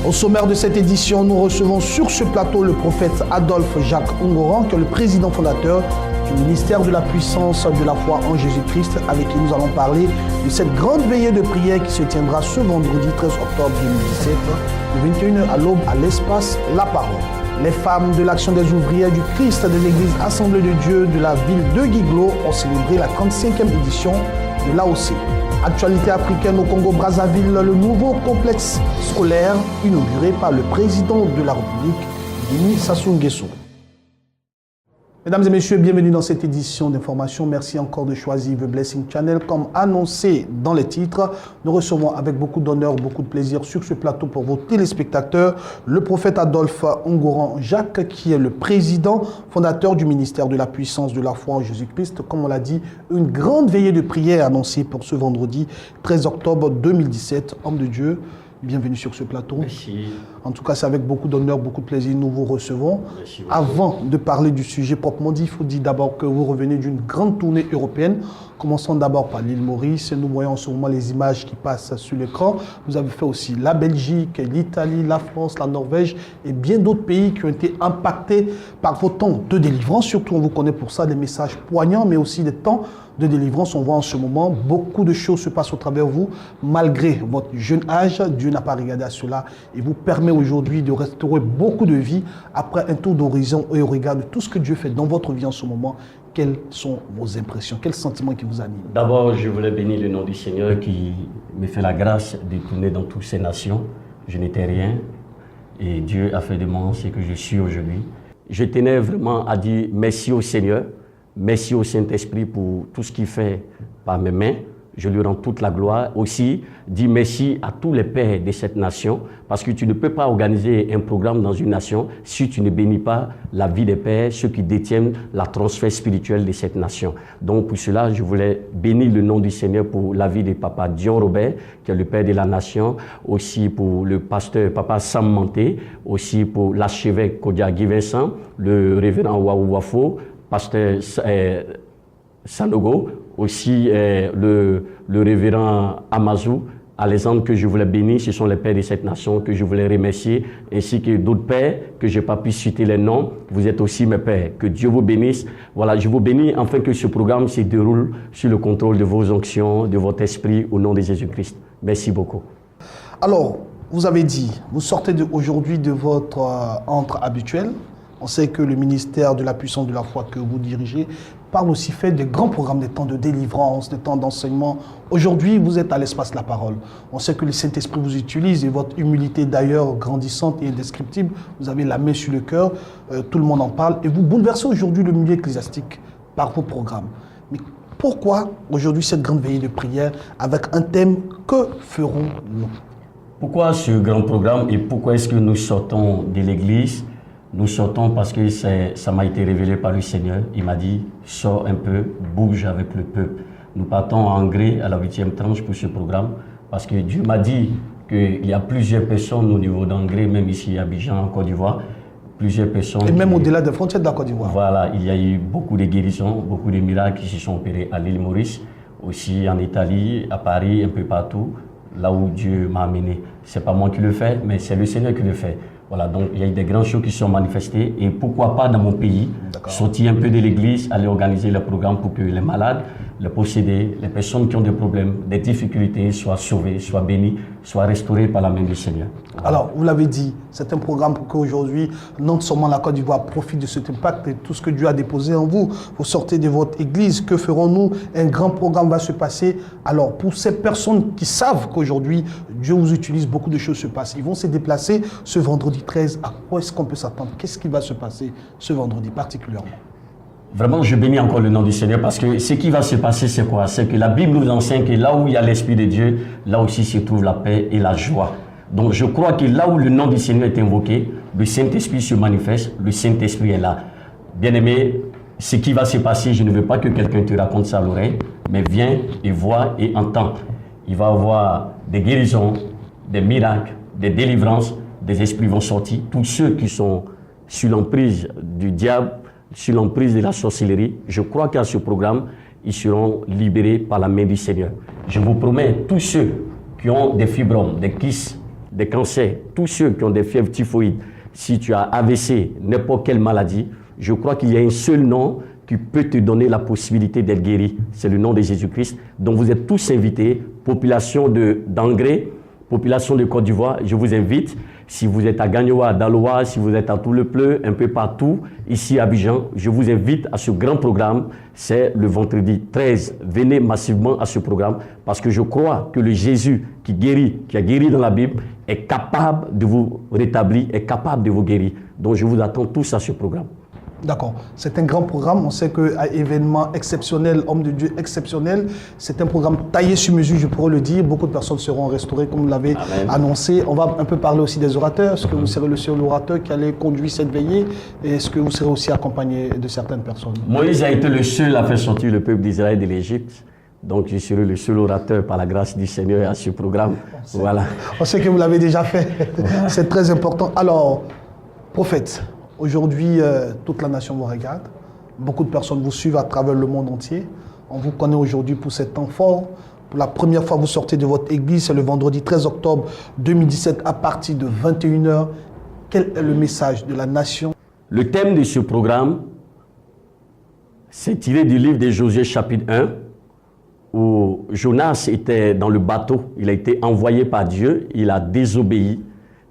Au sommaire de cette édition, nous recevons sur ce plateau le prophète Adolphe Jacques Ungoran, qui est le président fondateur du ministère de la puissance de la foi en Jésus-Christ, avec qui nous allons parler de cette grande veillée de prière qui se tiendra ce vendredi 13 octobre 2017, de 21h à l'aube à l'espace La Parole. Les femmes de l'Action des ouvrières du Christ de l'Église Assemblée de Dieu de la ville de Guiglo ont célébré la 35e édition de l'AOC. Actualité africaine au Congo-Brazzaville, le nouveau complexe scolaire inauguré par le président de la République, Denis Sassou Nguesso. Mesdames et messieurs, bienvenue dans cette édition d'information. Merci encore de choisir The Blessing Channel. Comme annoncé dans les titres, nous recevons avec beaucoup d'honneur, beaucoup de plaisir sur ce plateau pour vos téléspectateurs, le prophète Adolphe Ungoran Jacques, qui est le président fondateur du ministère de la puissance de la foi en Jésus-Christ. Comme on l'a dit, une grande veillée de prière annoncée pour ce vendredi 13 octobre 2017. Homme de Dieu, bienvenue sur ce plateau. Merci. En tout cas, c'est avec beaucoup d'honneur, beaucoup de plaisir nous vous recevons. Merci. Avant de parler du sujet proprement dit, il faut dire d'abord que vous revenez d'une grande tournée européenne. Commençons d'abord par l'île Maurice. Nous voyons en ce moment les images qui passent sur l'écran. Vous avez fait aussi la Belgique, l'Italie, la France, la Norvège et bien d'autres pays qui ont été impactés par vos temps de délivrance. Surtout, on vous connaît pour ça, des messages poignants, mais aussi des temps de délivrance. On voit en ce moment beaucoup de choses se passent au travers de vous. Malgré votre jeune âge, Dieu n'a pas regardé à cela et vous permet aujourd'hui de restaurer beaucoup de vie après un tour d'horizon et au regard de tout ce que Dieu fait dans votre vie en ce moment. Quelles sont vos impressions? Quels sentiments qui vous animent? D'abord, je voulais bénir le nom du Seigneur qui me fait la grâce de tourner dans toutes ces nations. Je n'étais rien et Dieu a fait de moi ce que je suis aujourd'hui. Je tenais vraiment à dire merci au Seigneur. Merci au Saint-Esprit pour tout ce qu'il fait par mes mains. Je lui rends toute la gloire. Aussi, dis merci à tous les pères de cette nation, parce que tu ne peux pas organiser un programme dans une nation si tu ne bénis pas la vie des pères, ceux qui détiennent la transfert spirituelle de cette nation. Donc pour cela, je voulais bénir le nom du Seigneur pour la vie de Papa Dion Robert, qui est le père de la nation, aussi pour le pasteur Papa Sam Manté, aussi pour l'archevêque Kodia Guy Vincent, le révérend Waou Wafo, pasteur Sanogo, aussi le révérend Amazou, Alexandre, que je voulais bénir. Ce sont les pères de cette nation que je voulais remercier, ainsi que d'autres pères que je n'ai pas pu citer les noms. Vous êtes aussi mes pères. Que Dieu vous bénisse. Voilà, je vous bénis afin que ce programme se déroule sur le contrôle de vos onctions, de votre esprit, au nom de Jésus-Christ. Merci beaucoup. Alors, vous avez dit, vous sortez aujourd'hui de votre antre habituel. On sait que le ministère de la puissance de la foi que vous dirigez parle aussi fait de grands programmes, des temps de délivrance, des temps d'enseignement. Aujourd'hui, vous êtes à l'espace La Parole. On sait que le Saint-Esprit vous utilise et votre humilité d'ailleurs grandissante et indescriptible. Vous avez la main sur le cœur, tout le monde en parle et vous bouleversez aujourd'hui le milieu ecclésiastique par vos programmes. Mais pourquoi aujourd'hui cette grande veillée de prière avec un thème « Que ferons-nous » ? Pourquoi ce grand programme et pourquoi est-ce que nous sortons de l'église ? Nous sortons parce que ça m'a été révélé par le Seigneur. Il m'a dit, sors un peu, bouge avec le peuple. Nous partons en Gré à la 8e tranche pour ce programme parce que Dieu m'a dit qu'il y a plusieurs personnes au niveau d'Angré, même ici à Abidjan, en Côte d'Ivoire, plusieurs personnes. Et même au-delà des frontières de la Côte d'Ivoire. Voilà, il y a eu beaucoup de guérisons, beaucoup de miracles qui se sont opérés à l'île Maurice, aussi en Italie, à Paris, un peu partout, là où Dieu m'a amené. Ce n'est pas moi qui le fais, mais c'est le Seigneur qui le fait. Voilà, donc il y a eu des grandes choses qui se sont manifestées et pourquoi pas dans mon pays, sortir un peu de l'église, aller organiser le programme pour que les malades, les possédés, les personnes qui ont des problèmes, des difficultés soient sauvées, soient bénies, soient restaurées par la main du Seigneur. Voilà. Alors, vous l'avez dit, c'est un programme pour qu'aujourd'hui, non seulement la Côte d'Ivoire profite de cet impact et tout ce que Dieu a déposé en vous. Vous sortez de votre église, que ferons-nous? Un grand programme va se passer. Alors, pour ces personnes qui savent qu'aujourd'hui, Dieu vous utilise, beaucoup de choses se passent. Ils vont se déplacer ce vendredi 13. À quoi est-ce qu'on peut s'attendre? Qu'est-ce qui va se passer ce vendredi particulièrement? Vraiment, je bénis encore le nom du Seigneur parce que ce qui va se passer, c'est quoi? C'est que la Bible nous enseigne que là où il y a l'Esprit de Dieu, là aussi se trouve la paix et la joie. Donc je crois que là où le nom du Seigneur est invoqué, le Saint-Esprit se manifeste, le Saint-Esprit est là. Bien-aimé, ce qui va se passer, je ne veux pas que quelqu'un te raconte ça à l'oreille, mais viens et vois et entends. Il va y avoir des guérisons, des miracles, des délivrances, des esprits vont sortir. Tous ceux qui sont sur l'emprise du diable, sur l'emprise de la sorcellerie, je crois qu'à ce programme, ils seront libérés par la main du Seigneur. Je vous promets, tous ceux qui ont des fibromes, des kystes, des cancers, tous ceux qui ont des fièvres typhoïdes, si tu as AVC, n'importe quelle maladie, je crois qu'il y a un seul nom qui peut te donner la possibilité d'être guéri. C'est le nom de Jésus-Christ. Donc vous êtes tous invités, population d'Angré, population de Côte d'Ivoire, je vous invite. Si vous êtes à Gagnoa, à Daloa, si vous êtes à Toulepleu, un peu partout, ici à Abidjan, je vous invite à ce grand programme. C'est le vendredi 13. Venez massivement à ce programme parce que je crois que le Jésus qui guérit, qui a guéri dans la Bible, est capable de vous rétablir, est capable de vous guérir. Donc je vous attends tous à ce programme. D'accord. C'est un grand programme. On sait qu'un événement exceptionnel, homme de Dieu exceptionnel, c'est un programme taillé sur mesure, je pourrais le dire. Beaucoup de personnes seront restaurées, comme vous l'avez annoncé. On va un peu parler aussi des orateurs. Est-ce que vous serez le seul orateur qui allait conduire cette veillée? Est-ce que vous serez aussi accompagné de certaines personnes? Moïse a été le seul à faire sortir le peuple d'Israël de l'Égypte. Donc je serai le seul orateur par la grâce du Seigneur à ce programme. Voilà. On sait que vous l'avez déjà fait. C'est très important. Alors, prophète, aujourd'hui, toute la nation vous regarde. Beaucoup de personnes vous suivent à travers le monde entier. On vous connaît aujourd'hui pour cet temps fort. Pour la première fois, vous sortez de votre église, c'est le vendredi 13 octobre 2017 à partir de 21h. Quel est le message de la nation? Le thème de ce programme, c'est tiré du livre de Josué chapitre 1, où Jonas était dans le bateau. Il a été envoyé par Dieu, il a désobéi.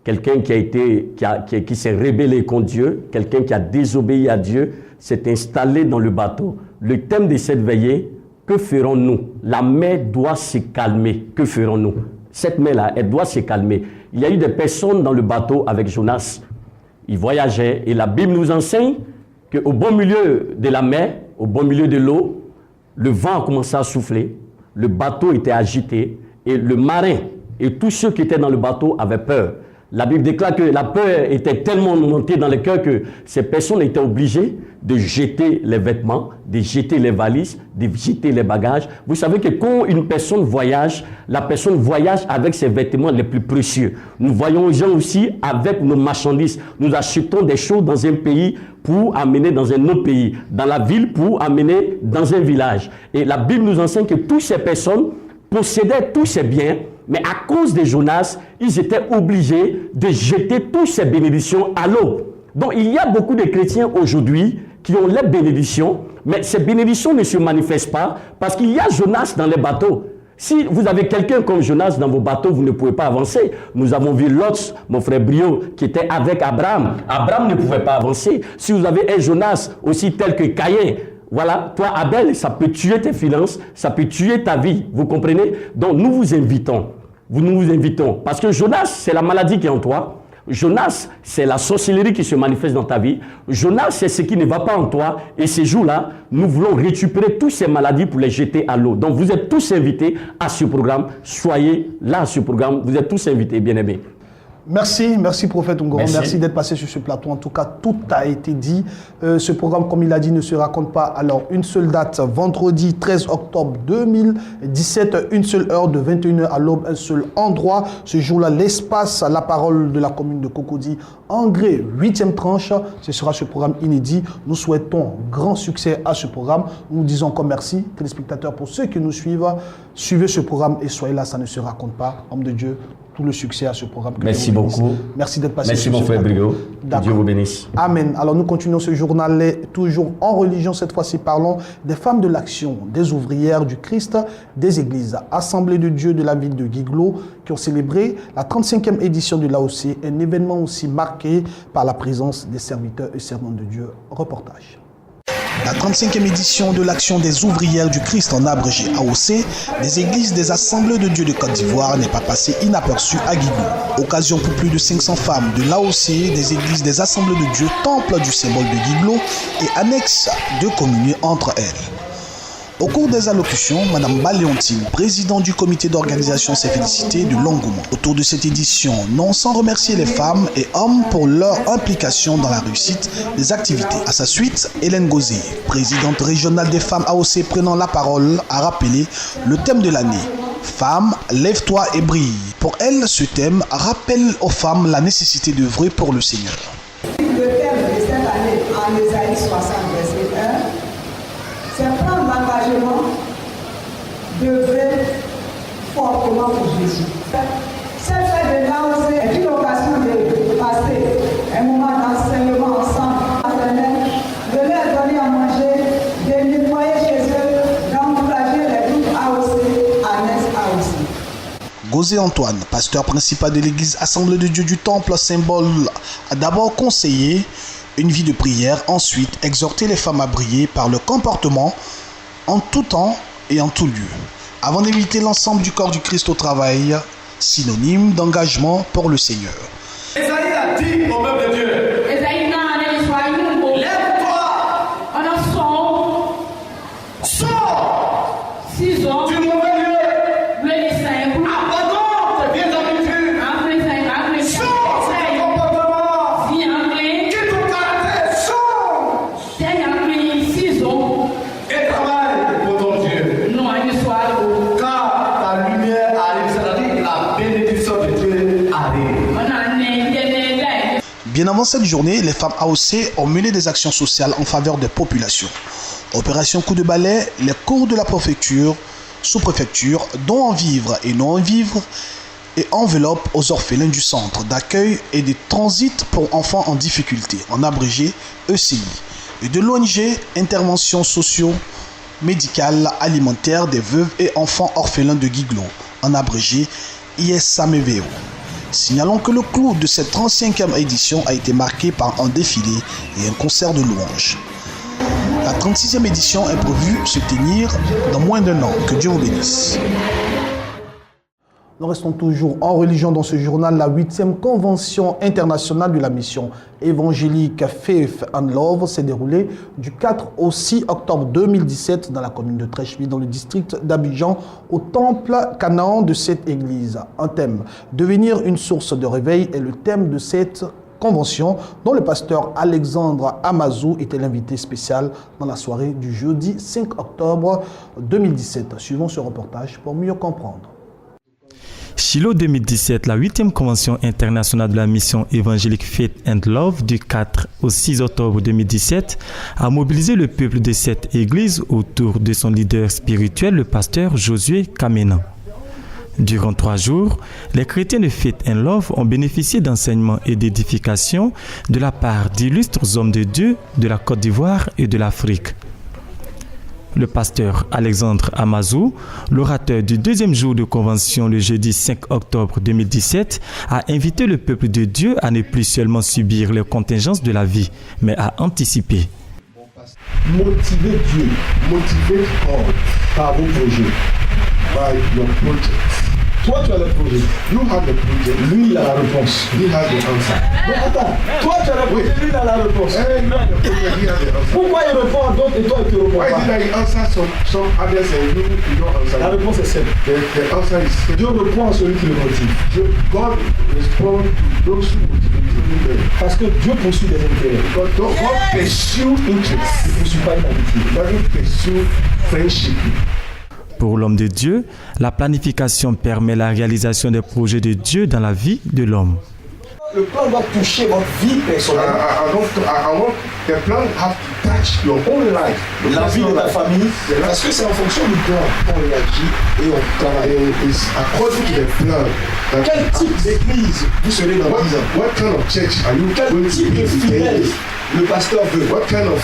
Quelqu'un qui s'est rébellé contre Dieu, quelqu'un qui a désobéi à Dieu, s'est installé dans le bateau. Le thème de cette veillée, que ferons-nous? La mer doit se calmer. Que ferons-nous? Cette mer-là, elle doit se calmer. Il y a eu des personnes dans le bateau avec Jonas. Ils voyageaient et la Bible nous enseigne qu'au bon milieu de la mer, au bon milieu de l'eau, le vent a commencé à souffler, le bateau était agité et le marin et tous ceux qui étaient dans le bateau avaient peur. La Bible déclare que la peur était tellement montée dans le cœur que ces personnes étaient obligées de jeter les vêtements, de jeter les valises, de jeter les bagages. Vous savez que quand une personne voyage, la personne voyage avec ses vêtements les plus précieux. Nous voyons les gens aussi avec nos marchandises. Nous achetons des choses dans un pays pour amener dans un autre pays, dans la ville pour amener dans un village. Et la Bible nous enseigne que toutes ces personnes possédaient tous ces biens, mais à cause de Jonas, ils étaient obligés de jeter toutes ces bénédictions à l'eau. Donc il y a beaucoup de chrétiens aujourd'hui qui ont les bénédictions, mais ces bénédictions ne se manifestent pas parce qu'il y a Jonas dans les bateaux. Si vous avez quelqu'un comme Jonas dans vos bateaux, vous ne pouvez pas avancer. Nous avons vu Lot, mon frère Brio, qui était avec Abraham. Abraham ne pouvait pas avancer. Si vous avez un Jonas aussi tel que Caïn, voilà, toi Abel, ça peut tuer tes finances, ça peut tuer ta vie. Vous comprenez? Donc nous vous invitons, parce que Jonas, c'est la maladie qui est en toi. Jonas, c'est la sorcellerie qui se manifeste dans ta vie. Jonas, c'est ce qui ne va pas en toi. Et ces jours-là, nous voulons récupérer toutes ces maladies pour les jeter à l'eau. Donc, vous êtes tous invités à ce programme. Soyez là à ce programme. Vous êtes tous invités, bien-aimés. Merci, merci prophète Ungoran, merci d'être passé sur ce plateau. En tout cas, tout a été dit. Ce programme, comme il a dit, ne se raconte pas. Alors, une seule date, vendredi 13 octobre 2017, une seule heure de 21h à l'aube, un seul endroit. Ce jour-là, l'espace, la parole de la commune de Cocody, Angré, 8e tranche. Ce sera ce programme inédit. Nous souhaitons grand succès à ce programme. Nous disons encore merci, téléspectateurs, pour ceux qui nous suivent. Suivez ce programme et soyez là, ça ne se raconte pas. Homme de Dieu, tout le succès à ce programme. Merci beaucoup. Merci d'être passé. Merci mon frère Brio. Dieu vous bénisse. Amen. Alors nous continuons ce journal toujours en religion. Cette fois-ci, parlons des femmes de l'action, des ouvrières du Christ, des églises, Assemblée de Dieu de la ville de Guiglo, qui ont célébré la 35e édition de l'AOC, un événement aussi marqué par la présence des serviteurs et servantes de Dieu. Reportage. La 35e édition de l'Action des ouvrières du Christ en abrégé AOC des églises des Assemblées de Dieu de Côte d'Ivoire n'est pas passée inaperçue à Guiglo. Occasion pour plus de 500 femmes de l'AOC des églises des Assemblées de Dieu, temple du symbole de Guiglo et annexe de communier entre elles. Au cours des allocutions, Mme Baléontine, présidente du comité d'organisation, s'est félicitée de l'engouement autour de cette édition, non sans remercier les femmes et hommes pour leur implication dans la réussite des activités. À sa suite, Hélène Gauzé, présidente régionale des femmes AOC, prenant la parole, a rappelé le thème de l'année. Femmes, lève-toi et brille. Pour elle, ce thème rappelle aux femmes la nécessité d'œuvrer pour le Seigneur. Le thème de cette année, en Ésaïe 60, verset 1, c'est prendre l'engagement d'œuvrer fortement pour Jésus. Cette fête de Lao est une occasion de passer un moment d'enseignement ensemble, de leur donner à manger, de nettoyer chez eux, d'encourager les groupes AOC, ANES AOC. Gauzé Antoine, pasteur principal de l'église Assemblée de Dieu du Temple, symbole, a d'abord conseillé une vie de prière, ensuite exhorté les femmes à briller par leur comportement en tout temps et en tout lieu, avant d'inviter l'ensemble du corps du Christ au travail, synonyme d'engagement pour le Seigneur. Esaïe a dit au peuple de Dieu, lève-toi, sors du mauvais lieu, abandonne tes vieilles habitudes, sors de ton comportement, quitte ton caractère, sors et travaille pour ton Dieu. Car ta lumière arrive, c'est-à-dire la bénédiction de Dieu arrive. Bien avant cette journée, les femmes AOC ont mené des actions sociales en faveur des populations. Opération coup de balai, les cours de la préfecture, sous-préfecture, dons en vivres et non en vivres, et enveloppes aux orphelins du centre d'accueil et des transits pour enfants en difficulté, en abrégé ECI, et de l'ONG Interventions socio-médicales alimentaires des veuves et enfants orphelins de Guiglo, en abrégé ISAMEVO. Signalons que le clou de cette 35e édition a été marqué par un défilé et un concert de louanges. La 36e édition est prévue se tenir dans moins d'un an. Que Dieu vous bénisse. Nous restons toujours en religion dans ce journal. La 8e convention internationale de la mission évangélique Faith and Love s'est déroulée du 4 au 6 octobre 2017 dans la commune de Trècheville, dans le district d'Abidjan, au temple Canaan de cette église. Un thème, devenir une source de réveil, est le thème de cette convention dont le pasteur Alexandre Amazou était l'invité spécial dans la soirée du jeudi 5 octobre 2017. Suivons ce reportage pour mieux comprendre. Shiloh 2017, la 8e convention internationale de la mission évangélique Faith and Love du 4 au 6 octobre 2017 a mobilisé le peuple de cette église autour de son leader spirituel, le pasteur Josué Kamena. Durant 3 jours, les chrétiens de Faith and Love ont bénéficié d'enseignements et d'édifications de la part d'illustres hommes de Dieu de la Côte d'Ivoire et de l'Afrique. Le pasteur Alexandre Amazou, l'orateur du 2e jour de convention le jeudi 5 octobre 2017, a invité le peuple de Dieu à ne plus seulement subir les contingences de la vie, mais à anticiper. Motivez Dieu, motivez God par vos projets. By your project. Toi, tu as le projet. You have the project. Lui, il a la réponse. He has the answer. Mais attends, toi, tu as le projet, lui, il a la réponse. Pourquoi il répond à d'autres et toi, il te répond pas? Why did I answer some others and you don't answer? La réponse est simple. The answer is simple. Dieu répond à celui qui le motive. God responds to those who motivate. Parce que Dieu poursuit des intérêts. God pursue interests. Il ne poursuit pas une amitié. He doesn't pursue friendship. Pour l'homme de Dieu, la planification permet la réalisation des projets de Dieu dans la vie de l'homme. Le plan doit toucher votre vie personnelle. The plan has to touch your own life. La vie de ta famille. Parce que c'est en fonction du plan qu'on réagit et on travaille. According to the plan. Quel type d'église vous serez dans 10 ans? What kind of church are you? Quel type de fidèle le pasteur veut? What kind of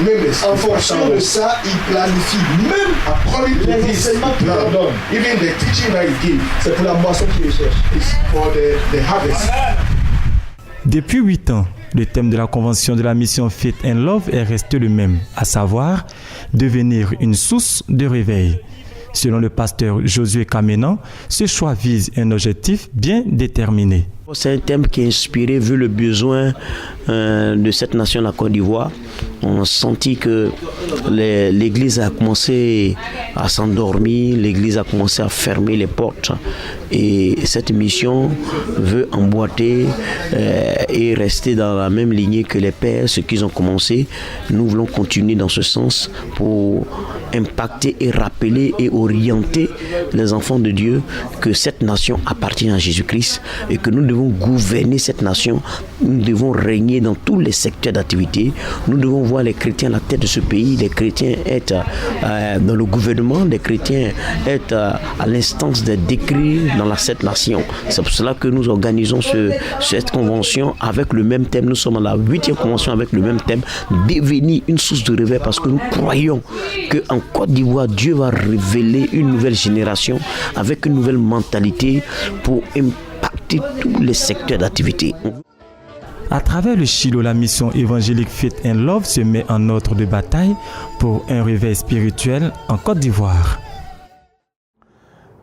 members? En fonction de ça, il planifie. Même according to les enseignements qu'il leur donne. Even the teaching that he gives. C'est pour la moisson qu'il cherche. It's for the harvest. Depuis 8 ans, le thème de la convention de la mission Faith and Love est resté le même, à savoir devenir une source de réveil. Selon le pasteur Josué Kamena, ce choix vise un objectif bien déterminé. C'est un thème qui est inspiré vu le besoin de cette nation, la Côte d'Ivoire. On a senti que l'Église a commencé à s'endormir, l'Église a commencé à fermer les portes. Et cette mission veut emboîter et rester dans la même lignée que les pères, ce qu'ils ont commencé. Nous voulons continuer dans ce sens pour impacter et rappeler et orienter les enfants de Dieu que cette nation appartient à Jésus-Christ et que nous devons gouverner cette nation nous devons régner dans tous les secteurs d'activité. Nous devons voir les chrétiens à la tête de ce pays, les chrétiens être dans le gouvernement, les chrétiens être à l'instance des décrets dans la 7 nations. C'est pour cela que nous organisons cette convention avec le même thème. Nous sommes à la 8e convention avec le même thème, devenir une source de réveil, parce que nous croyons qu'en Côte d'Ivoire, Dieu va révéler une nouvelle génération avec une nouvelle mentalité pour impacter tous les secteurs d'activité. À travers le Shiloh, la mission évangélique Faith and Love se met en ordre de bataille pour un réveil spirituel en Côte d'Ivoire.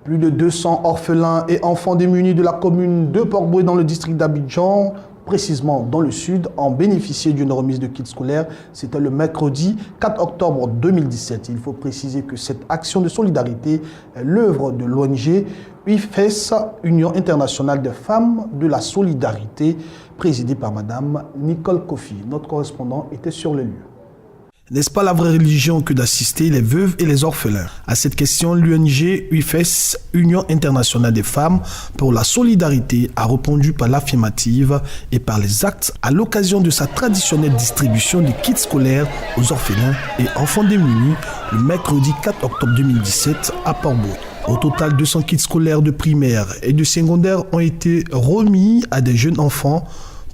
Plus de 200 orphelins et enfants démunis de la commune de Port-Bouët dans le district d'Abidjan, précisément dans le sud, ont bénéficié d'une remise de kits scolaires. C'était le mercredi 4 octobre 2017. Il faut préciser que cette action de solidarité est l'œuvre de l'ONG UIFES, Union internationale des femmes de la solidarité, présidée par Madame Nicole Kofi. Notre correspondant était sur les lieux. N'est-ce pas la vraie religion que d'assister les veuves et les orphelins? À cette question, l'ONG UIFES, Union internationale des femmes pour la solidarité, a répondu par l'affirmative et par les actes à l'occasion de sa traditionnelle distribution de kits scolaires aux orphelins et enfants démunis le mercredi 4 octobre 2017 à Port-Bouët. Au total, 200 kits scolaires de primaire et de secondaire ont été remis à des jeunes enfants,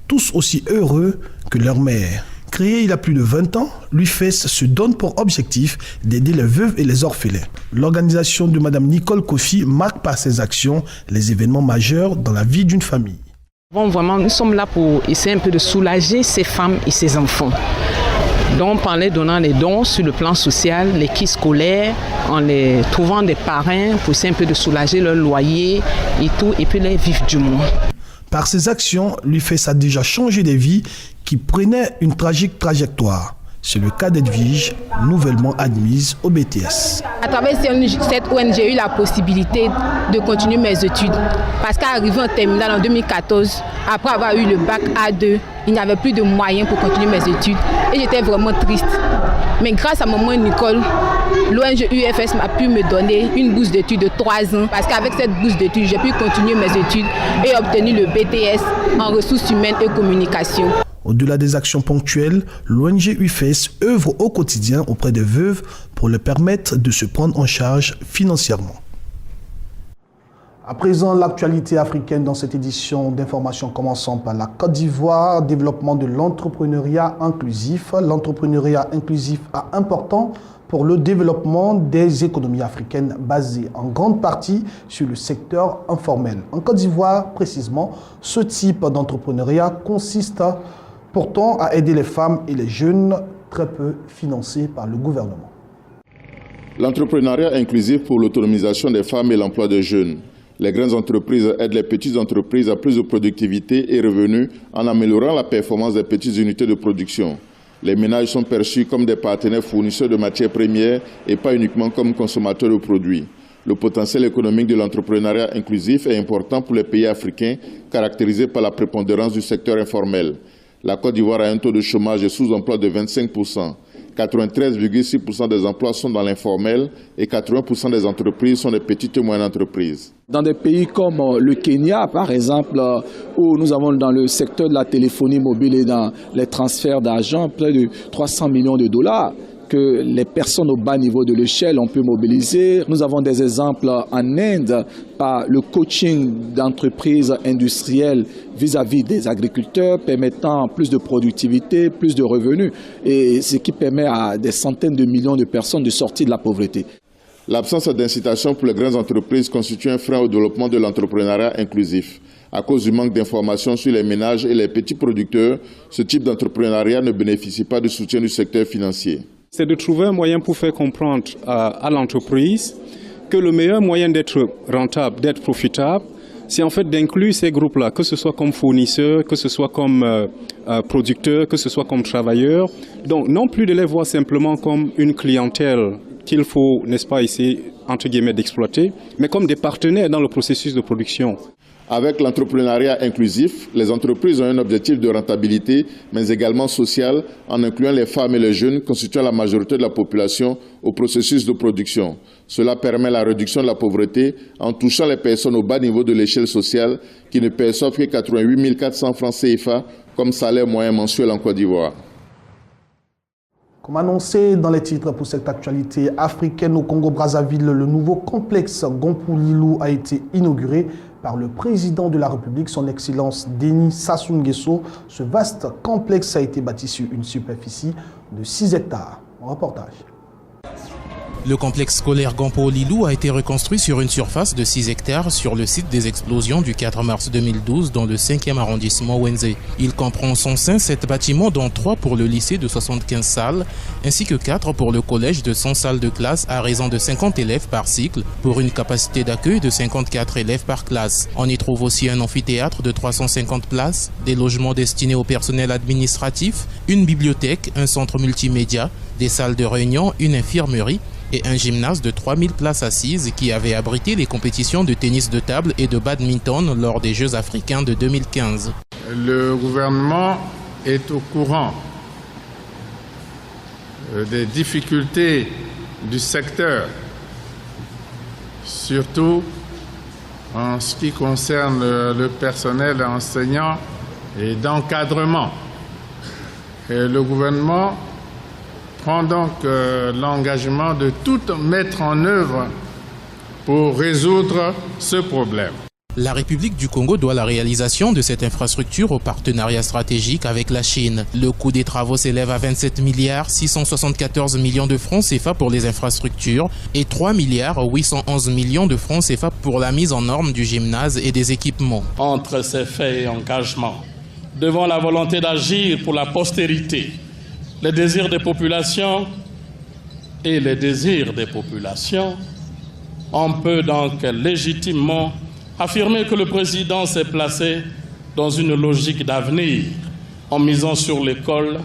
tous aussi heureux que leur mère. Créé il y a plus de 20 ans, l'UIFES se donne pour objectif d'aider les veuves et les orphelins. L'organisation de Mme Nicole Kofi marque par ses actions les événements majeurs dans la vie d'une famille. Bon, vraiment, nous sommes là pour essayer un peu de soulager ces femmes et ces enfants. Donc, en les donnant les dons sur le plan social, les kits scolaires, en les trouvant des parrains pour essayer un peu de soulager leur loyer et tout, et puis les vivre du mois. Par ces actions, l'UIFES a déjà changé des vies qui prenaient une tragique trajectoire. C'est le cas d'Edwige, nouvellement admise au BTS. À travers cette ONG, j'ai eu la possibilité de continuer mes études. Parce qu'arrivé en terminale en 2014, après avoir eu le bac A2, il n'y avait plus de moyens pour continuer mes études. Et j'étais vraiment triste. Mais grâce à maman Nicole, l'ONG UIFES m'a pu me donner une bourse d'études de 3 ans. Parce qu'avec cette bourse d'études, j'ai pu continuer mes études et obtenir le BTS en ressources humaines et communication. Au-delà des actions ponctuelles, l'ONG UIFES œuvre au quotidien auprès des veuves pour leur permettre de se prendre en charge financièrement. À présent, l'actualité africaine dans cette édition d'information commençant par la Côte d'Ivoire, développement de l'entrepreneuriat inclusif. L'entrepreneuriat inclusif est important pour le développement des économies africaines basées en grande partie sur le secteur informel. En Côte d'Ivoire, précisément, ce type d'entrepreneuriat consiste pourtant à aider les femmes et les jeunes très peu financés par le gouvernement. L'entrepreneuriat inclusif pour l'autonomisation des femmes et l'emploi des jeunes. Les grandes entreprises aident les petites entreprises à plus de productivité et revenus en améliorant la performance des petites unités de production. Les ménages sont perçus comme des partenaires fournisseurs de matières premières et pas uniquement comme consommateurs de produits. Le potentiel économique de l'entrepreneuriat inclusif est important pour les pays africains caractérisés par la prépondérance du secteur informel. La Côte d'Ivoire a un taux de chômage et sous-emploi de 25%. 93,6% des emplois sont dans l'informel et 80% des entreprises sont des petites et moyennes entreprises. Dans des pays comme le Kenya, par exemple, où nous avons dans le secteur de la téléphonie mobile et dans les transferts d'argent près de 300 millions de dollars, que les personnes au bas niveau de l'échelle ont pu mobiliser. Nous avons des exemples en Inde par le coaching d'entreprises industrielles vis-à-vis des agriculteurs, permettant plus de productivité, plus de revenus, et ce qui permet à des centaines de millions de personnes de sortir de la pauvreté. L'absence d'incitation pour les grandes entreprises constitue un frein au développement de l'entrepreneuriat inclusif. À cause du manque d'informations sur les ménages et les petits producteurs, ce type d'entrepreneuriat ne bénéficie pas du soutien du secteur financier. C'est de trouver un moyen pour faire comprendre à l'entreprise que le meilleur moyen d'être rentable, d'être profitable, c'est en fait d'inclure ces groupes-là, que ce soit comme fournisseurs, que ce soit comme producteurs, que ce soit comme travailleurs. Donc non plus de les voir simplement comme une clientèle qu'il faut, n'est-ce pas, essayer, entre guillemets, d'exploiter, mais comme des partenaires dans le processus de production. Avec l'entrepreneuriat inclusif, les entreprises ont un objectif de rentabilité, mais également social, en incluant les femmes et les jeunes constituant la majorité de la population au processus de production. Cela permet la réduction de la pauvreté en touchant les personnes au bas niveau de l'échelle sociale qui ne perçoivent que 88 400 francs CFA comme salaire moyen mensuel en Côte d'Ivoire. Comme annoncé dans les titres pour cette actualité africaine au Congo-Brazzaville, le nouveau complexe Gompo-Lilou a été inauguré par le président de la République, son Excellence Denis Sassou Nguesso. Ce vaste complexe a été bâti sur une superficie de 6 hectares. Reportage. Le complexe scolaire Gompo-Lilou a été reconstruit sur une surface de 6 hectares sur le site des explosions du 4 mars 2012 dans le 5e arrondissement Wenzé. Il comprend en son sein 7 bâtiments dont 3 pour le lycée de 75 salles ainsi que 4 pour le collège de 100 salles de classe à raison de 50 élèves par cycle pour une capacité d'accueil de 54 élèves par classe. On y trouve aussi un amphithéâtre de 350 places, des logements destinés au personnel administratif, une bibliothèque, un centre multimédia, des salles de réunion, une infirmerie et un gymnase de 3000 places assises qui avait abrité les compétitions de tennis de table et de badminton lors des Jeux africains de 2015. Le gouvernement est au courant des difficultés du secteur, surtout en ce qui concerne le personnel enseignant et d'encadrement. Et le gouvernement prend donc l'engagement de tout mettre en œuvre pour résoudre ce problème. La République du Congo doit la réalisation de cette infrastructure au partenariat stratégique avec la Chine. Le coût des travaux s'élève à 27 milliards 674 millions de francs CFA pour les infrastructures et 3 milliards 811 millions de francs CFA pour la mise en norme du gymnase et des équipements. Entre ces faits et engagements, devant la volonté d'agir pour la postérité, les désirs des populations et les désirs des populations, on peut donc légitimement affirmer que le président s'est placé dans une logique d'avenir en misant sur l'école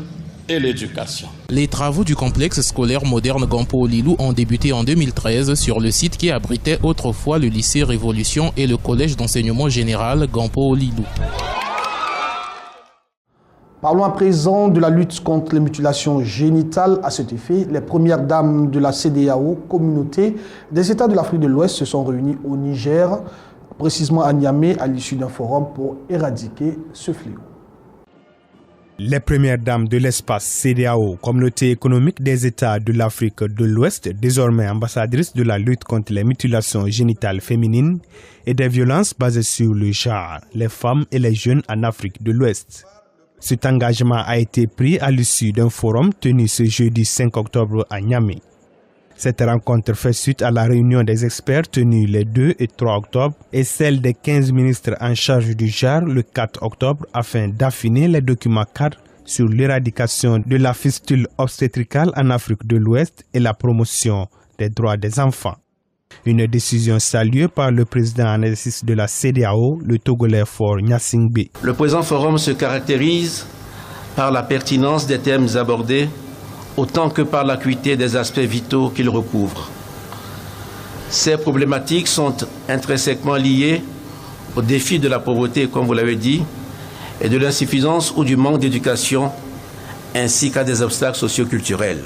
et l'éducation. Les travaux du complexe scolaire moderne Gompo-Lilou ont débuté en 2013 sur le site qui abritait autrefois le lycée Révolution et le collège d'enseignement général Gompo-Lilou. Parlons à présent de la lutte contre les mutilations génitales. À cet effet, les premières dames de la CEDEAO, communauté des États de l'Afrique de l'Ouest, se sont réunies au Niger, précisément à Niamey, à l'issue d'un forum pour éradiquer ce fléau. Les premières dames de l'espace CEDEAO, communauté économique des États de l'Afrique de l'Ouest, désormais ambassadrices de la lutte contre les mutilations génitales féminines et des violences basées sur le genre, les femmes et les jeunes en Afrique de l'Ouest. Cet engagement a été pris à l'issue d'un forum tenu ce jeudi 5 octobre à Niamey. Cette rencontre fait suite à la réunion des experts tenue les 2 et 3 octobre et celle des 15 ministres en charge du genre le 4 octobre afin d'affiner les documents cadres sur l'éradication de la fistule obstétricale en Afrique de l'Ouest et la promotion des droits des enfants. Une décision saluée par le président en exercice de la CEDEAO, le Togolais Faure Gnassingbé. Le présent forum se caractérise par la pertinence des thèmes abordés, autant que par l'acuité des aspects vitaux qu'il recouvre. Ces problématiques sont intrinsèquement liées au défi de la pauvreté, comme vous l'avez dit, et de l'insuffisance ou du manque d'éducation, ainsi qu'à des obstacles socioculturels.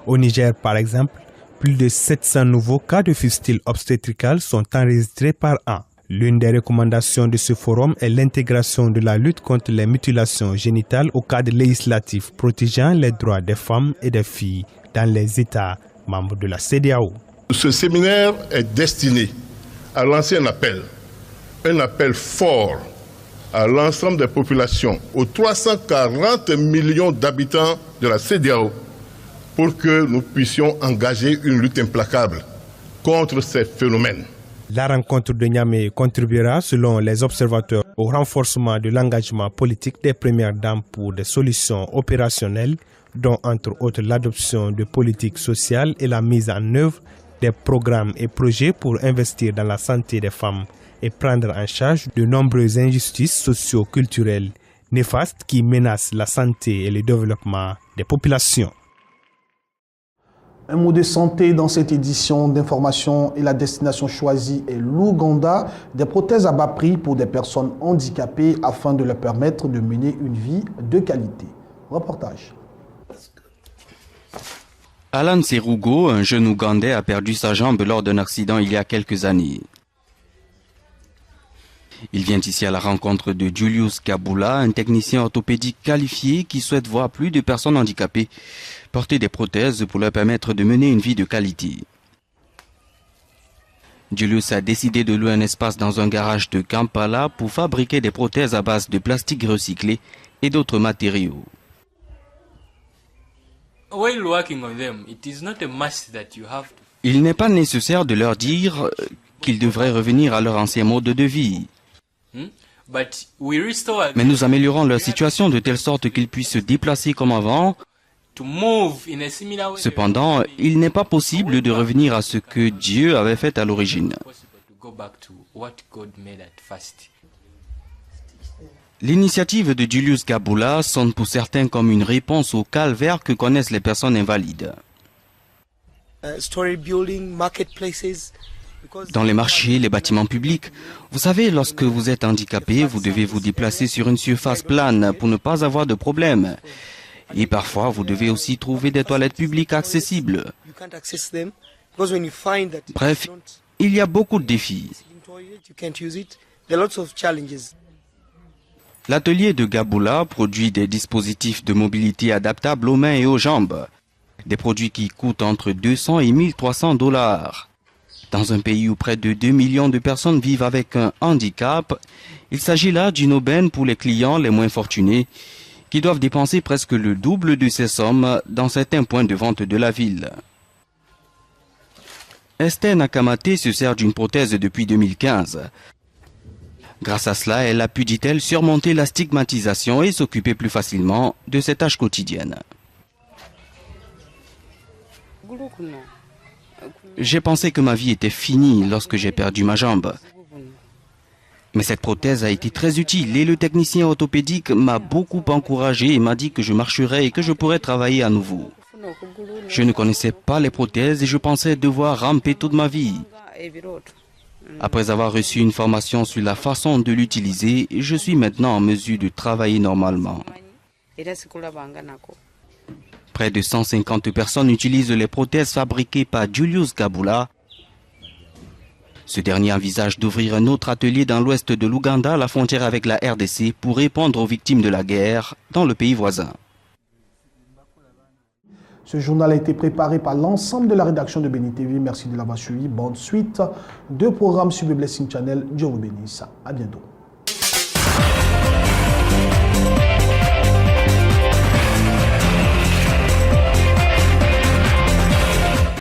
Au Niger, par exemple, plus de 700 nouveaux cas de fistule obstétricale sont enregistrés par an. L'une des recommandations de ce forum est l'intégration de la lutte contre les mutilations génitales au cadre législatif protégeant les droits des femmes et des filles dans les États membres de la CEDEAO. Ce séminaire est destiné à lancer un appel fort à l'ensemble des populations, aux 340 millions d'habitants de la CEDEAO, pour que nous puissions engager une lutte implacable contre ces phénomènes. La rencontre de Niamey contribuera, selon les observateurs, au renforcement de l'engagement politique des premières dames pour des solutions opérationnelles, dont entre autres l'adoption de politiques sociales et la mise en œuvre des programmes et projets pour investir dans la santé des femmes et prendre en charge de nombreuses injustices socio-culturelles néfastes qui menacent la santé et le développement des populations. Un mot de santé dans cette édition d'information et la destination choisie est l'Ouganda, des prothèses à bas prix pour des personnes handicapées afin de leur permettre de mener une vie de qualité. Reportage. Alan Serugo, un jeune Ougandais, a perdu sa jambe lors d'un accident il y a quelques années. Il vient ici à la rencontre de Julius Kabula, un technicien orthopédique qualifié qui souhaite voir plus de personnes handicapées porter des prothèses pour leur permettre de mener une vie de qualité. Julius a décidé de louer un espace dans un garage de Kampala pour fabriquer des prothèses à base de plastique recyclé et d'autres matériaux. Il n'est pas nécessaire de leur dire qu'ils devraient revenir à leur ancien mode de vie. Mais nous améliorons leur situation de telle sorte qu'ils puissent se déplacer comme avant. Cependant, il n'est pas possible de revenir à ce que Dieu avait fait à l'origine. L'initiative de Julius Kabula sonne pour certains comme une réponse au calvaire que connaissent les personnes invalides. Dans les marchés, les bâtiments publics, vous savez, lorsque vous êtes handicapé, vous devez vous déplacer sur une surface plane pour ne pas avoir de problème. Et parfois, vous devez aussi trouver des toilettes publiques accessibles. Bref, il y a beaucoup de défis. L'atelier de Gabula produit des dispositifs de mobilité adaptables aux mains et aux jambes. Des produits qui coûtent entre 200 et 1300 $. Dans un pays où près de 2 millions de personnes vivent avec un handicap, il s'agit là d'une aubaine pour les clients les moins fortunés, qui doivent dépenser presque le double de ces sommes dans certains points de vente de la ville. Esther Nakamate se sert d'une prothèse depuis 2015. Grâce à cela, elle a pu, dit-elle, surmonter la stigmatisation et s'occuper plus facilement de ses tâches quotidiennes. J'ai pensé que ma vie était finie lorsque j'ai perdu ma jambe. Mais cette prothèse a été très utile et le technicien orthopédique m'a beaucoup encouragé et m'a dit que je marcherais et que je pourrais travailler à nouveau. Je ne connaissais pas les prothèses et je pensais devoir ramper toute ma vie. Après avoir reçu une formation sur la façon de l'utiliser, je suis maintenant en mesure de travailler normalement. Près de 150 personnes utilisent les prothèses fabriquées par Julius Kabula. Ce dernier envisage d'ouvrir un autre atelier dans l'ouest de l'Ouganda, à la frontière avec la RDC, pour répondre aux victimes de la guerre dans le pays voisin. Ce journal a été préparé par l'ensemble de la rédaction de Béni TV. Merci de l'avoir suivi. Bonne suite de programmes sur le Blessing Channel. Dieu vous bénisse. À bientôt.